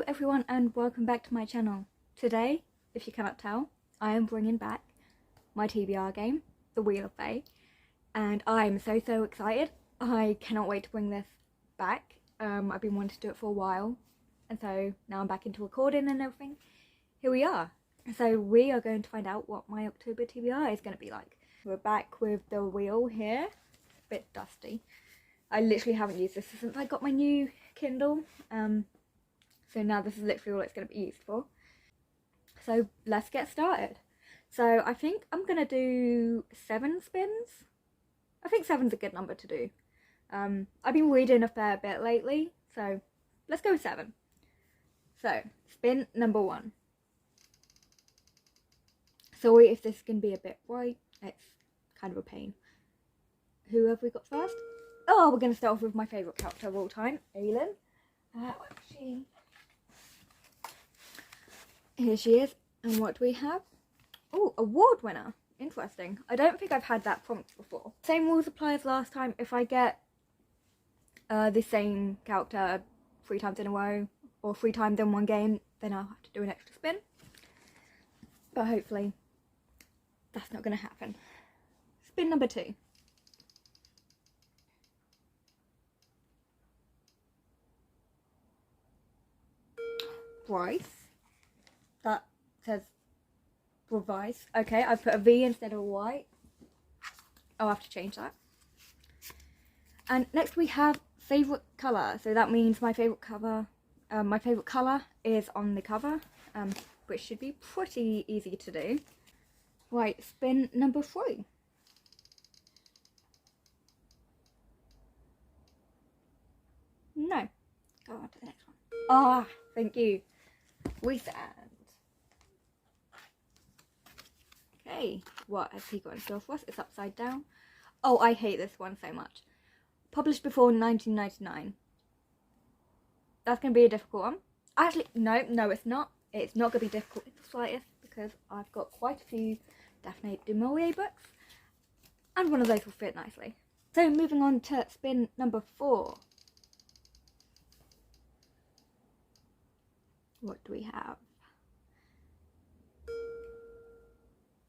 everyone and welcome back to my channel. Today, if you cannot tell, I am bringing back my TBR game, the Wheel of Fae, and I'm so excited. I cannot wait to bring this back. I've been wanting to do it for a while, and so now I'm back into recording and everything. Here we are. So we are going to find out what my October TBR is going to be like. We're back with the wheel here. It's a bit dusty. I literally haven't used this since I got my new Kindle. So now this is literally all it's going to be used for. So let's get started. So I think I'm going to do 7 spins. I think 7's a good number to do. I've been reading a fair bit lately, so let's go with 7. So, spin number 1. Sorry if this is going to be a bit bright, it's kind of a pain. Who have we got first? Oh, we're going to start off with my favourite character of all time, Aylin. Where was she? Here she is. And what do we have? Oh, award winner. Interesting. I don't think I've had that prompt before. Same rules apply as last time. If I get the same character 3 times in a row or 3 times in one game, then I'll have to do an extra spin. But hopefully that's not going to happen. Spin number 2. Bryce. That says Bryce. Okay, I've put a V instead of a Y. I'll have to change that. And next we have favourite colour. So that means my favourite cover. My favourite colour is on the cover, which should be pretty easy to do. Right, spin number 3. No. Go on to the next one. Ah, thank you. Resand. Okay, what has he got in store for us? It's upside down. Oh, I hate this one so much. Published before 1999. That's going to be a difficult one. Actually, no, it's not. It's not going to be difficult in the slightest because I've got quite a few Daphne du Maurier books and one of those will fit nicely. So moving on to spin number 4. What do we have?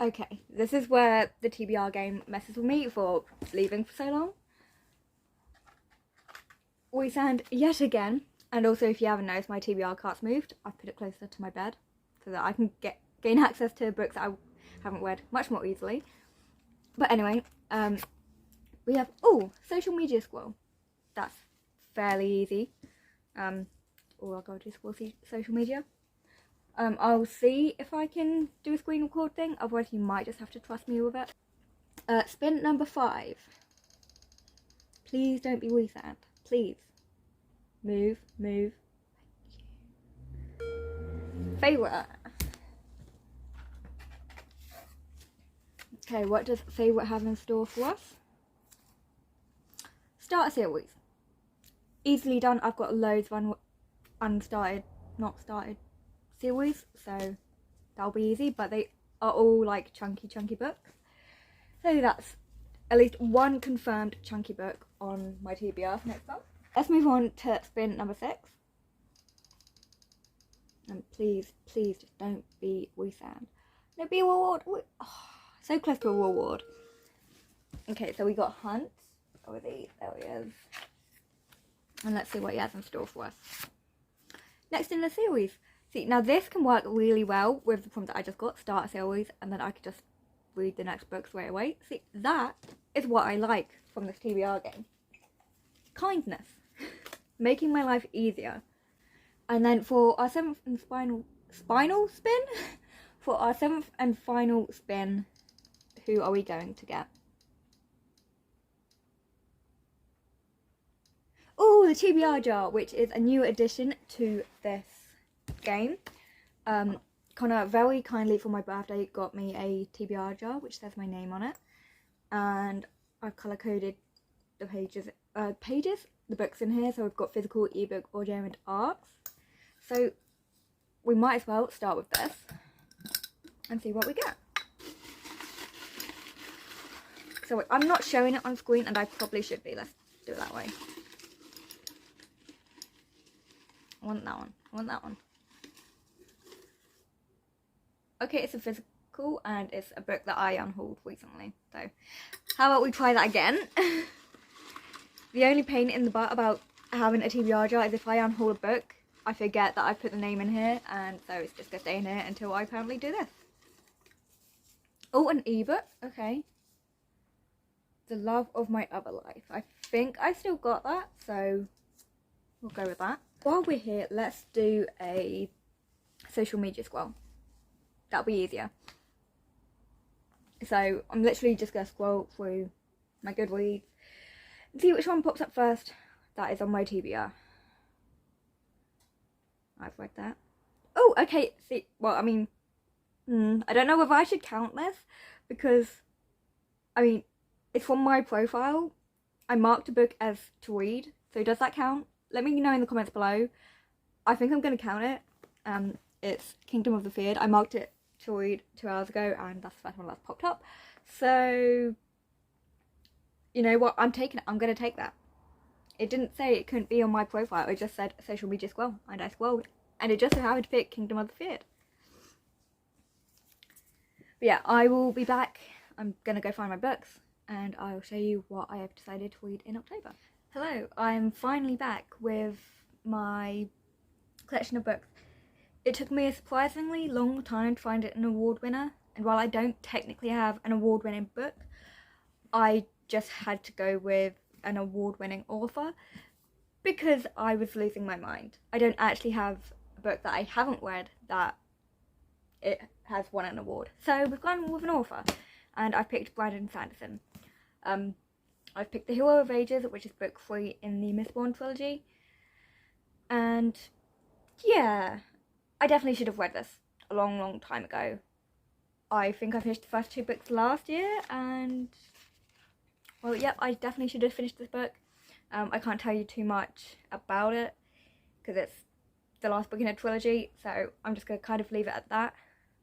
Okay, this is where the TBR game messes with me for leaving for so long. We sand yet again, and also if you haven't noticed, my TBR cart's moved. I've put it closer to my bed so that I can gain access to books that I haven't read much more easily. But anyway, we have, social media scroll. That's fairly easy. All I'll go to is social media. I'll see if I can do a screen record thing, otherwise you might just have to trust me with it. Spin number 5. Please don't be resand. Please. Move. Favourite. Okay, what does favourite have in store for us? Start a series. Easily done. I've got loads of not started series, so that'll be easy, but they are all like chunky books, so that's at least one confirmed chunky book on my TBR for next month. Let's move on to spin number 6, and please just don't be resand. No, be a reward. So close to a reward. Okay, so we got Hunt. There he is, and let's see what he has in store for us. Next in the series. See, now this can work really well with the prompt that I just got, start a series, and then I could just read the next book straight away. See, that is what I like from this TBR game. Kindness. Making my life easier. And then for our 7th and final spin? For our 7th and final spin, who are we going to get? Oh, the TBR jar, which is a new addition to this game. Connor very kindly for my birthday got me a TBR jar which says my name on it, and I've colour coded the the books in here, so we've got physical, ebook, audio and arts. So we might as well start with this and see what we get. So I'm not showing it on screen, and I probably should be. Let's do it that way. I want that one. Okay, it's a physical and it's a book that I unhauled recently. So how about we try that again? The only pain in the butt about having a TBR jar is if I unhaul a book, I forget that I put the name in here, and so it's just going to stay in here until I apparently do this. Oh, an ebook. Okay. The Love of My Other Life. I think I still got that, so we'll go with that. While we're here, let's do a social media scroll. That'll be easier. So I'm literally just going to scroll through my Goodreads and see which one pops up first. That is on my TBR. I've read that. Oh, okay. See, well, I mean, I don't know whether I should count this because, I mean, it's from my profile. I marked a book as to read, so does that count? Let me know in the comments below. I think I'm going to count it. It's Kingdom of the Feared. I marked it to read 2 hours ago, and that's the first one that's popped up. So, you know what? I'm taking it. I'm going to take that. It didn't say it couldn't be on my profile. It just said social media scroll, and I scrolled, and it just so happened to pick Kingdom of the Feared. But yeah, I will be back. I'm going to go find my books, and I'll show you what I have decided to read in October. Hello, I'm finally back with my collection of books. It took me a surprisingly long time to find an award winner, and while I don't technically have an award-winning book, I just had to go with an award-winning author because I was losing my mind. I don't actually have a book that I haven't read that it has won an award. So we've gone with an author, and I've picked Brandon Sanderson. I've picked The Hero of Ages, which is book 3 in the Mistborn trilogy, and yeah, I definitely should have read this a long time ago. I think I finished the first 2 books last year, and well, yep, I definitely should have finished this book. I can't tell you too much about it because it's the last book in a trilogy, so I'm just going to kind of leave it at that.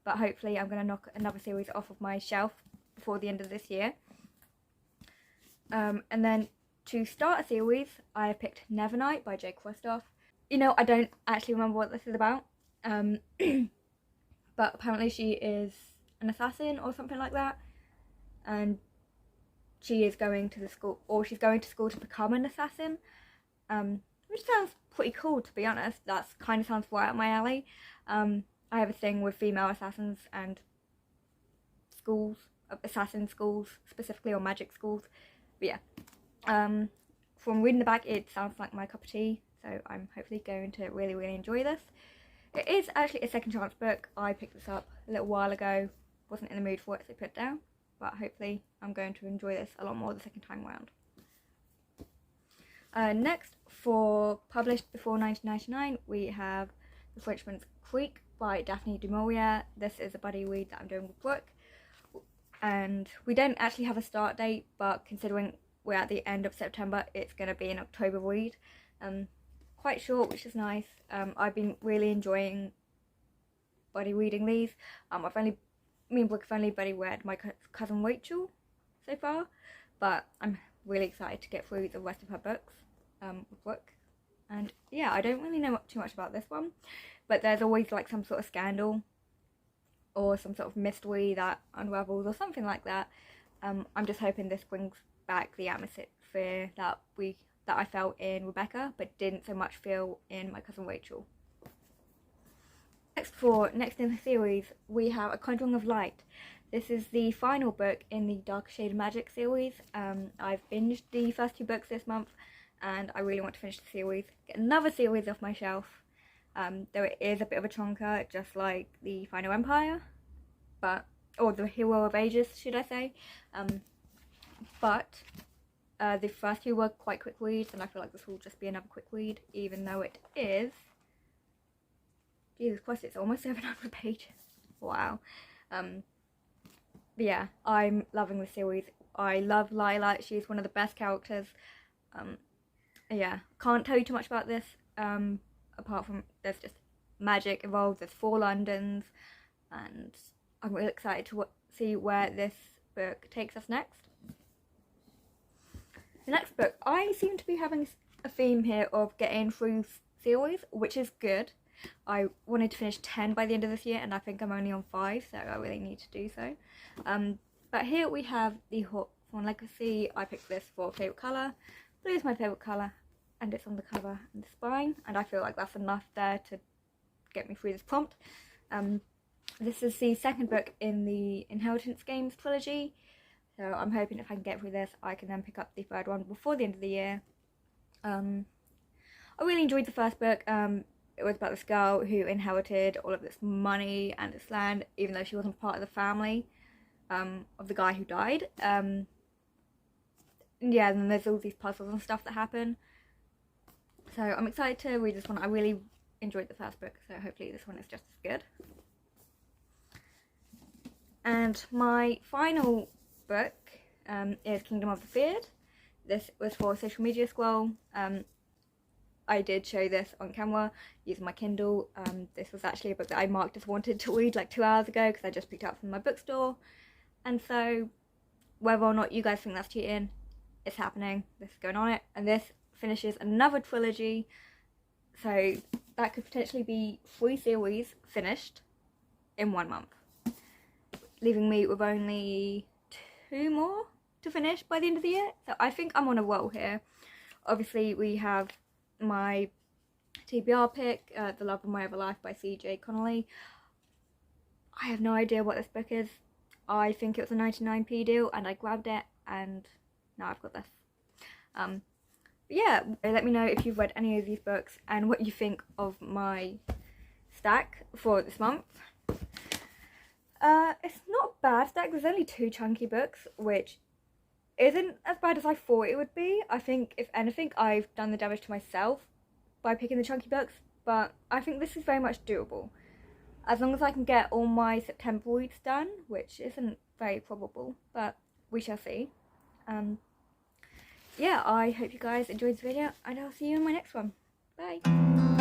But hopefully I'm going to knock another series off of my shelf before the end of this year. And then to start a series, I picked Nevernight by Jake Kristoff. You know, I don't actually remember what this is about, but apparently she is an assassin or something like that, and she is going to the school, or she's going to school to become an assassin, which sounds pretty cool, to be honest. That kind of sounds right up my alley. I have a thing with female assassins and schools, assassin schools specifically, or magic schools. But yeah, from reading the back, it sounds like my cup of tea, so I'm hopefully going to really enjoy this. It is actually a second chance book. I picked this up a little while ago, wasn't in the mood for it, so put it down, but hopefully I'm going to enjoy this a lot more the second time around. Next, for published before 1999, we have The Frenchman's Creek by Daphne du Maurier. This is a buddy read that I'm doing with Brooke, and we don't actually have a start date, but considering we're at the end of September, it's going to be an October read. Quite short, which is nice. I've been really enjoying buddy reading these. Me and Brooke have only buddy read my cousin Rachel so far, but I'm really excited to get through the rest of her books with Brooke. And yeah, I don't really know too much about this one, but there's always like some sort of scandal or some sort of mystery that unravels or something like that. I'm just hoping this brings back the atmosphere that I felt in Rebecca, but didn't so much feel in my cousin Rachel. Next in the series, we have A Conjuring of Light. This is the final book in the Dark Shade of Magic series. I've binged the first 2 books this month, and I really want to finish the series, get another series off my shelf. Though it is a bit of a chonker, just like the Final Empire, or the Hero of Ages, should I say. But the first 2 were quite quick reads, and I feel like this will just be another quick read, even though it is, Jesus Christ, it's almost 700 pages. Wow. But yeah, I'm loving the series. I love Lila. She's one of the best characters. Yeah, can't tell you too much about this, apart from there's just magic involved. There's 4 Londons, and I'm really excited to see where this book takes us next. The next book, I seem to be having a theme here of getting through series, which is good. I wanted to finish 10 by the end of this year, and I think I'm only on 5, so I really need to do so. But here we have the Hawthorne Legacy. I picked this for favourite colour. Blue is my favourite colour, and it's on the cover and the spine, and I feel like that's enough there to get me through this prompt. This is the second book in the Inheritance Games trilogy, so I'm hoping if I can get through this, I can then pick up the third one before the end of the year. I really enjoyed the first book. It was about this girl who inherited all of this money and this land, even though she wasn't part of the family of the guy who died. Yeah, and then there's all these puzzles and stuff that happen. So I'm excited to read this one. I really enjoyed the first book, so hopefully this one is just as good. And my final book is Kingdom of the Feared. This was for a social media scroll. I did show this on camera using my Kindle. This was actually a book that I marked as wanted to read like 2 hours ago because I just picked it up from my bookstore. And so whether or not you guys think that's cheating, it's happening. This is going on it. And this finishes another trilogy. So that could potentially be 3 series finished in 1 month, leaving me with only 2 more to finish by the end of the year. So I think I'm on a roll here. Obviously we have my TBR pick, The Love of My Other Life by CJ Connolly. I have no idea what this book is. I think it was a 99p deal and I grabbed it, and now I've got this. Yeah, let me know if you've read any of these books and what you think of my stack for this month. It's not a bad stack. There's only 2 chunky books, which isn't as bad as I thought it would be. I think, if anything, I've done the damage to myself by picking the chunky books, but I think this is very much doable. As long as I can get all my September reads done, which isn't very probable, but we shall see. Yeah, I hope you guys enjoyed this video, and I'll see you in my next one. Bye!